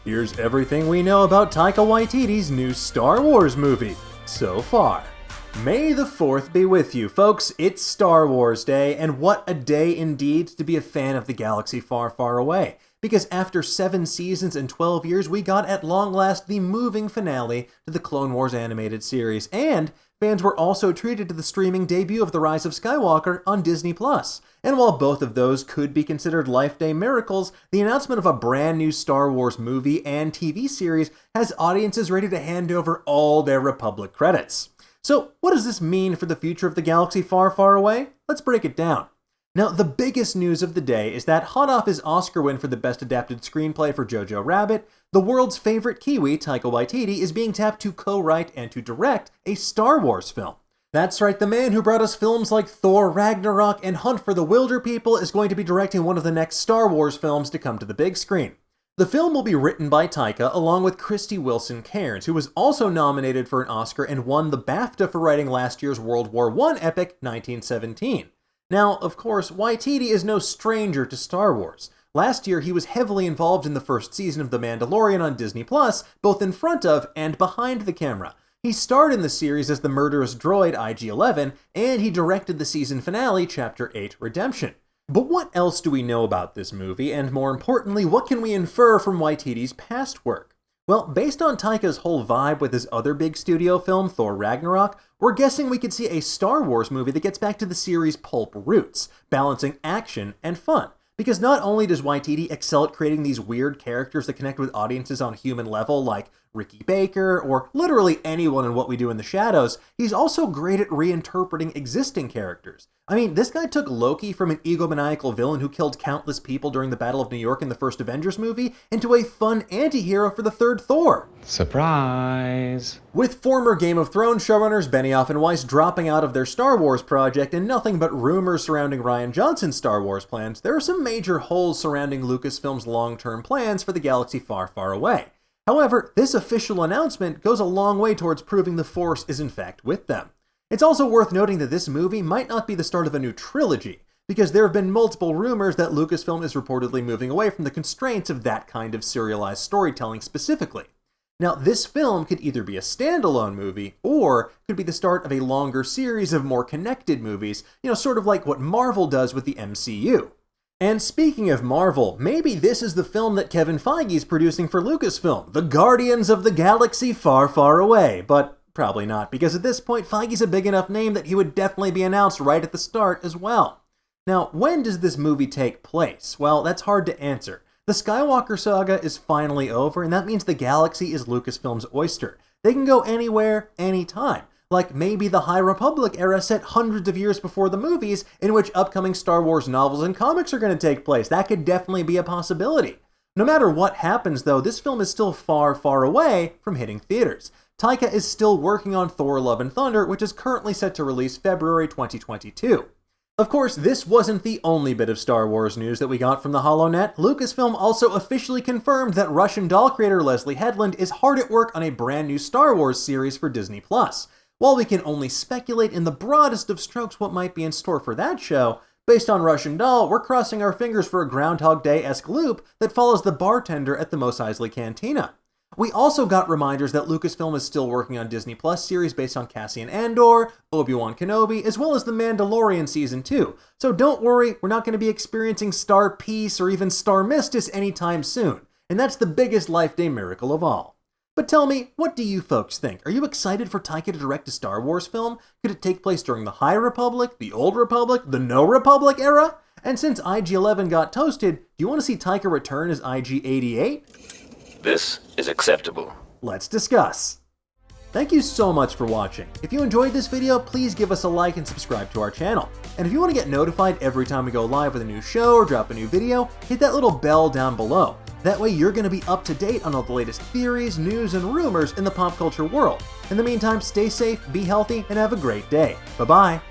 Here's everything we know about Taika Waititi's new Star Wars movie so far. May the 4th be with you, folks. It's Star Wars Day, and what a day indeed to be a fan of the galaxy far, far away. Because after 7 seasons and 12 years, we got at long last the moving finale to the Clone Wars animated series, and fans were also treated to the streaming debut of The Rise of Skywalker on Disney+. And while both of those could be considered life-day miracles, the announcement of a brand new Star Wars movie and TV series has audiences ready to hand over all their Republic credits. So what does this mean for the future of the galaxy far, far away? Let's break it down. Now, the biggest news of the day is that hot off his Oscar win for the Best Adapted Screenplay for Jojo Rabbit, the world's favorite Kiwi, Taika Waititi, is being tapped to co-write and to direct a Star Wars film. That's right, the man who brought us films like Thor, Ragnarok, and Hunt for the Wilder People is going to be directing one of the next Star Wars films to come to the big screen. The film will be written by Taika along with Krysty Wilson-Cairns, who was also nominated for an Oscar and won the BAFTA for writing last year's World War I epic 1917. Now, of course, Waititi is no stranger to Star Wars. Last year, he was heavily involved in the first season of The Mandalorian on Disney+, both in front of and behind the camera. He starred in the series as the murderous droid IG-11, and he directed the season finale, Chapter 8, Redemption. But what else do we know about this movie, and more importantly, what can we infer from Waititi's past work? Well, based on Taika's whole vibe with his other big studio film, Thor Ragnarok, we're guessing we could see a Star Wars movie that gets back to the series' pulp roots, balancing action and fun. Because not only does Waititi excel at creating these weird characters that connect with audiences on a human level, like Ricky Baker, or literally anyone in What We Do in the Shadows, he's also great at reinterpreting existing characters. I mean, this guy took Loki from an egomaniacal villain who killed countless people during the Battle of New York in the first Avengers movie into a fun anti-hero for the third Thor. Surprise! With former Game of Thrones showrunners Benioff and Weiss dropping out of their Star Wars project and nothing but rumors surrounding Rian Johnson's Star Wars plans, there are some major holes surrounding Lucasfilm's long-term plans for the galaxy far, far away. However, this official announcement goes a long way towards proving the Force is in fact with them. It's also worth noting that this movie might not be the start of a new trilogy, because there have been multiple rumors that Lucasfilm is reportedly moving away from the constraints of that kind of serialized storytelling specifically. Now, this film could either be a standalone movie, or could be the start of a longer series of more connected movies, sort of like what Marvel does with the MCU. And speaking of Marvel, maybe this is the film that Kevin Feige is producing for Lucasfilm, The Guardians of the Galaxy Far, Far Away, but probably not, because at this point, Feige's a big enough name that he would definitely be announced right at the start as well. Now, when does this movie take place? Well, that's hard to answer. The Skywalker saga is finally over, and that means the galaxy is Lucasfilm's oyster. They can go anywhere, anytime. Like maybe the High Republic era set hundreds of years before the movies, in which upcoming Star Wars novels and comics are going to take place. That could definitely be a possibility. No matter what happens, though, this film is still far, far away from hitting theaters. Taika is still working on Thor Love and Thunder, which is currently set to release February 2022. Of course, this wasn't the only bit of Star Wars news that we got from the HoloNet. Lucasfilm also officially confirmed that Russian doll creator Leslie Headland is hard at work on a brand new Star Wars series for Disney+. While we can only speculate in the broadest of strokes what might be in store for that show, based on Russian Doll, we're crossing our fingers for a Groundhog Day-esque loop that follows the bartender at the Mos Eisley Cantina. We also got reminders that Lucasfilm is still working on Disney Plus series based on Cassian Andor, Obi-Wan Kenobi, as well as The Mandalorian Season 2. So don't worry, we're not going to be experiencing Star Peace or even Star Mistis anytime soon. And that's the biggest Life Day miracle of all. But tell me, what do you folks think? Are you excited for Taika to direct a Star Wars film? Could it take place during the High Republic, the Old Republic, the No Republic era? And since IG-11 got toasted, do you want to see Taika return as IG-88? This is acceptable. Let's discuss. Thank you so much for watching. If you enjoyed this video, please give us a like and subscribe to our channel. And if you want to get notified every time we go live with a new show or drop a new video, hit that little bell down below. That way you're going to be up to date on all the latest theories, news, and rumors in the pop culture world. In the meantime, stay safe, be healthy, and have a great day. Bye-bye.